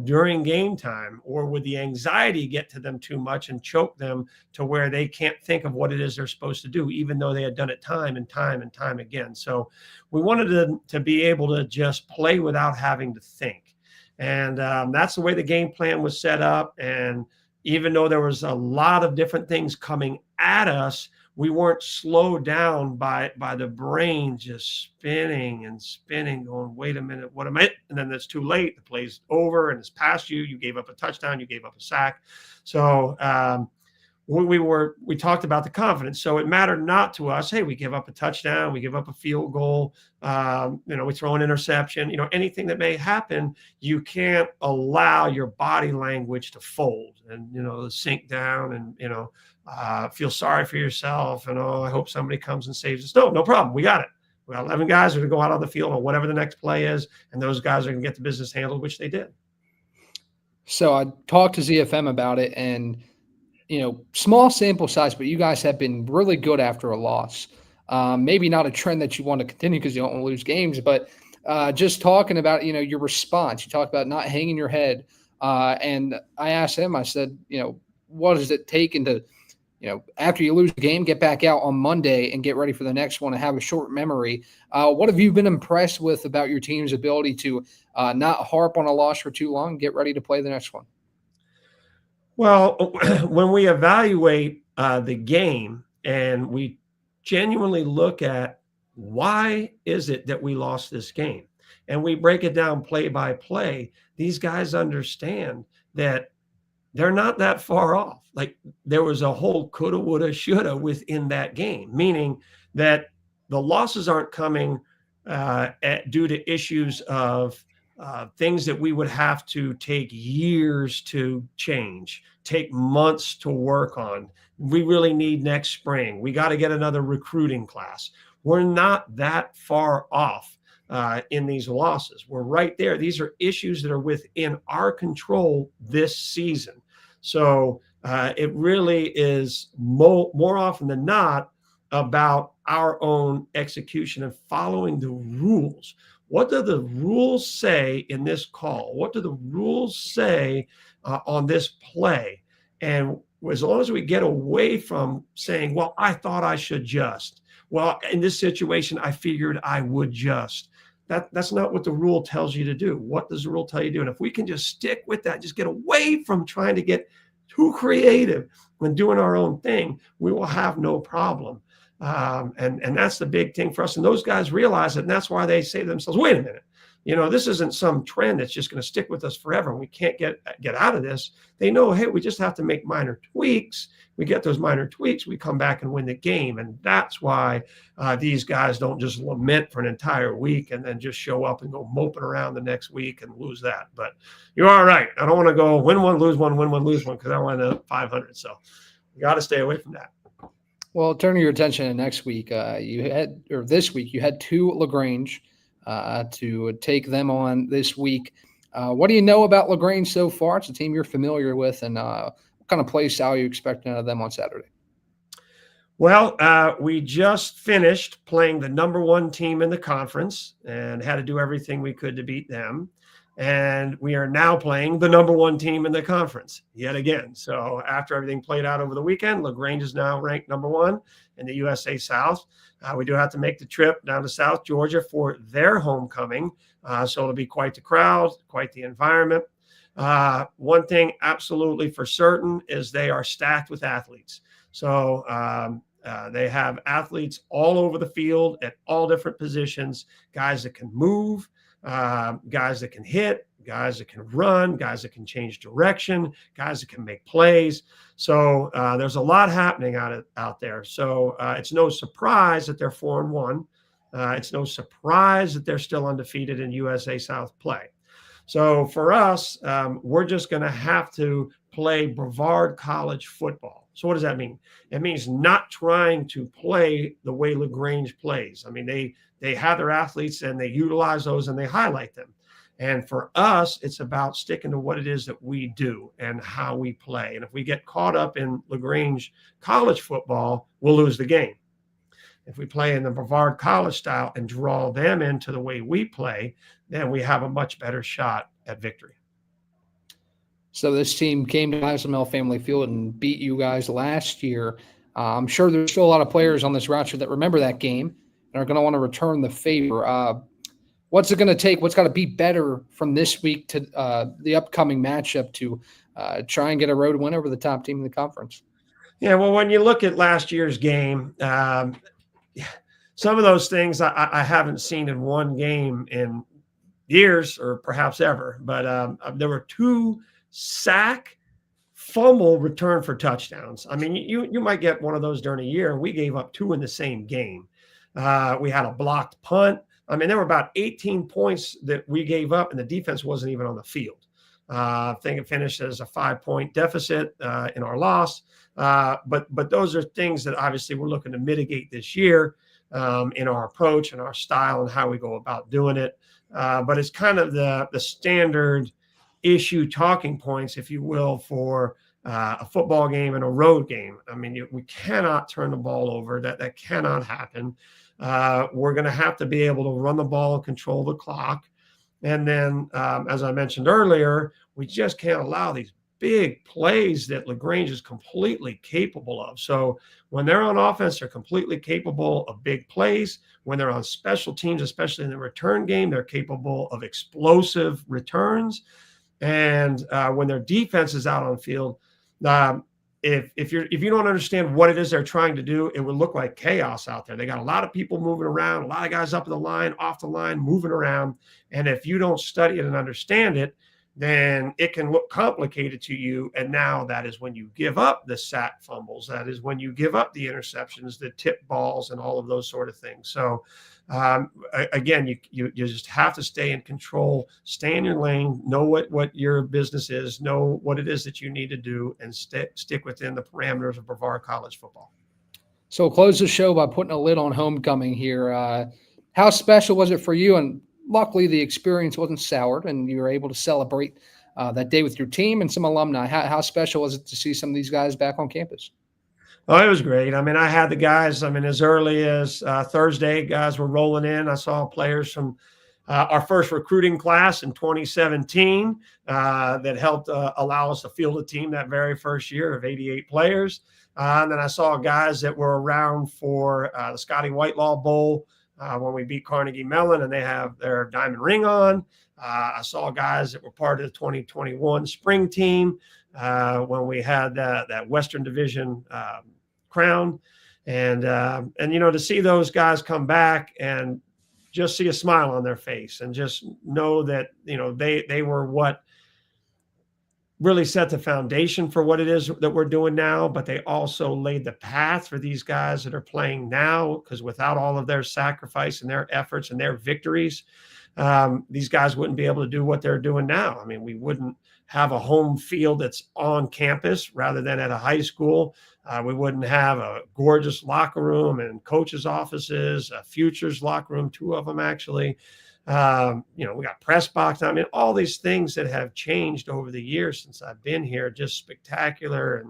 during game time, or would the anxiety get to them too much and choke them to where they can't think of what it is they're supposed to do, even though they had done it time and time and time again. So we wanted to be able to just play without having to think. And that's the way the game plan was set up. And even though there was a lot of different things coming at us, we weren't slowed down by the brain just spinning and spinning, going, wait a minute, what am I? And then it's too late. The play's over and it's past you. You gave up a touchdown. You gave up a sack. So we talked about the confidence. So it mattered not to us. Hey, we give up a touchdown. We give up a field goal. We throw an interception. Anything that may happen, you can't allow your body language to fold and, sink down and, feel sorry for yourself and, I hope somebody comes and saves us. No problem. We got it. We got 11 guys who are going to go out on the field or whatever the next play is, and those guys are going to get the business handled, which they did. So I talked to ZFM about it, and, small sample size, but you guys have been really good after a loss. Maybe not a trend that you want to continue because you don't want to lose games, but just talking about, your response. You talked about not hanging your head. And I asked him, I said, what does it take into – after you lose the game, get back out on Monday and get ready for the next one and have a short memory. What have you been impressed with about your team's ability to not harp on a loss for too long and get ready to play the next one? Well, when we evaluate the game and we genuinely look at why is it that we lost this game, and we break it down play by play, these guys understand that they're not that far off. Like, there was a whole coulda, woulda, shoulda within that game, meaning that the losses aren't coming due to issues of things that we would have to take years to change, take months to work on. We really need next spring. We got to get another recruiting class. We're not that far off in these losses. We're right there. These are issues that are within our control this season. So it really is more often than not about our own execution and following the rules. What do the rules say in this call? What do the rules say on this play? And as long as we get away from saying, well, I thought I should just. Well, in this situation, I figured I would just. That's not what the rule tells you to do. What does the rule tell you to do? And if we can just stick with that, just get away from trying to get too creative when doing our own thing, we will have no problem. And that's the big thing for us. And those guys realize it. And that's why they say to themselves, wait a minute, this isn't some trend that's just going to stick with us forever. We can't get out of this. They know, hey, we just have to make minor tweaks. We get those minor tweaks, we come back and win the game. And that's why these guys don't just lament for an entire week and then just show up and go moping around the next week and lose that. But you're all right. I don't want to go win one, lose one, win one, lose one, because I want to 500. So you got to stay away from that. Well, turning your attention to next week, this week, you had two LaGrange to take them on this week. What do you know about LaGrange so far? It's a team you're familiar with, and what kind of play style are you expecting out of them on Saturday? Well, we just finished playing the number one team in the conference and had to do everything we could to beat them. And we are now playing the number one team in the conference yet again. So after everything played out over the weekend, LaGrange is now ranked number one in the USA South. We do have to make the trip down to South Georgia for their homecoming. So it'll be quite the crowd, quite the environment. One thing absolutely for certain is they are stacked with athletes. So they have athletes all over the field at all different positions, guys that can move, guys that can hit, guys that can run, guys that can change direction, guys that can make plays. So there's a lot happening out there. So it's no surprise that they're 4-1. It's no surprise that they're still undefeated in USA South play. So for us, we're just going to have to play Brevard College football. So what does that mean? It means not trying to play the way LaGrange plays. I mean, they have their athletes and they utilize those and they highlight them. And for us, it's about sticking to what it is that we do and how we play. And if we get caught up in LaGrange college football, we'll lose the game. If we play in the Brevard College style and draw them into the way we play, then we have a much better shot at victory. So this team came to Isomel Family Field and beat you guys last year. I'm sure there's still a lot of players on this roster that remember that game and are going to want to return the favor. What's it going to take? What's got to be better from this week to the upcoming matchup to try and get a road win over the top team in the conference? Yeah, well, when you look at last year's game, some of those things I haven't seen in one game in years or perhaps ever. But there were 2 sack, fumble, return for touchdowns. I mean, you might get one of those during a year. We gave up 2 in the same game. We had a blocked punt. I mean, there were about 18 points that we gave up, and the defense wasn't even on the field. I think it finished as a 5-point deficit in our loss. But those are things that obviously we're looking to mitigate this year in our approach and our style and how we go about doing it. But it's kind of the standard issue talking points, if you will, for a football game and a road game. I mean, we cannot turn the ball over. That cannot happen. We're going to have to be able to run the ball and control the clock. And then, as I mentioned earlier, we just can't allow these big plays that LaGrange is completely capable of. So when they're on offense, they're completely capable of big plays. When they're on special teams, especially in the return game, they're capable of explosive returns. And when their defense is out on field, if you don't understand what it is they're trying to do, it would look like chaos out there. They got a lot of people moving around, a lot of guys up in the line, off the line, moving around. And if you don't study it and understand it, then it can look complicated to you. And now that is when you give up the sack fumbles. That is when you give up the interceptions, the tip balls, and all of those sort of things. So again, you just have to stay in control, stay in your lane, know what your business is, know what it is that you need to do, and stick within the parameters of Brevard College football. So we'll close the show by putting a lid on homecoming here. How special was it for you? And luckily, the experience wasn't soured, and you were able to celebrate that day with your team and some alumni. How special was it to see some of these guys back on campus? Oh, it was great. I mean, I had the guys, as early as Thursday, guys were rolling in. I saw players from our first recruiting class in 2017 that helped allow us to field a team that very first year of 88 players. And then I saw guys that were around for the Scotty Whitelaw Bowl when we beat Carnegie Mellon, and they have their diamond ring on. I saw guys that were part of the 2021 spring team when we had that Western Division crown. And to see those guys come back and just see a smile on their face and just know that, they were what really set the foundation for what it is that we're doing now, but they also laid the path for these guys that are playing now, because without all of their sacrifice and their efforts and their victories, these guys wouldn't be able to do what they're doing now. I mean, we wouldn't have a home field that's on campus rather than at a high school. We wouldn't have a gorgeous locker room and coaches' offices, a futures locker room, 2 of them actually. We got press box. I mean, all these things that have changed over the years since I've been here, just spectacular.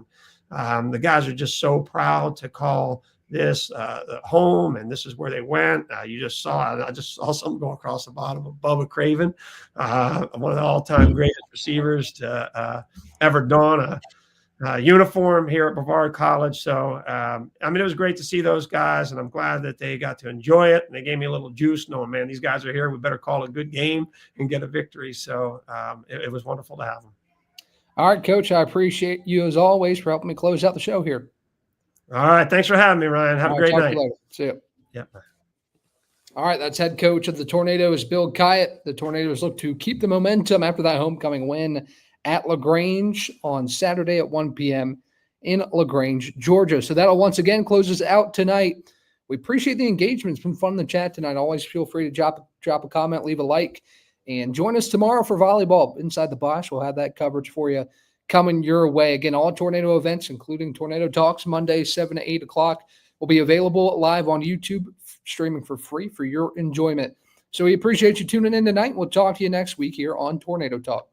And the guys are just so proud to call this home, and this is where they went. I just saw something go across the bottom of Bubba Craven, one of the all-time greatest receivers to ever don a uniform here at Brevard College. So, it was great to see those guys, and I'm glad that they got to enjoy it. And they gave me a little juice knowing, man, these guys are here. We better call a good game and get a victory. So it was wonderful to have them. All right, Coach, I appreciate you as always for helping me close out the show here. All right. Thanks for having me, Ryan. Have a great night. See you. Yep. All right, that's head coach of the Tornadoes, Bill Kyatt. The Tornadoes look to keep the momentum after that homecoming win at LaGrange on Saturday at 1 p.m. in LaGrange, Georgia. So that'll once again close us out tonight. We appreciate the engagement. It's been fun in the chat tonight. Always feel free to drop a comment, leave a like, and join us tomorrow for volleyball Inside the Bosch. We'll have that coverage for you coming your way. Again, all Tornado events, including Tornado Talks, Monday, 7 to 8 o'clock, will be available live on YouTube, streaming for free for your enjoyment. So we appreciate you tuning in tonight. We'll talk to you next week here on Tornado Talk.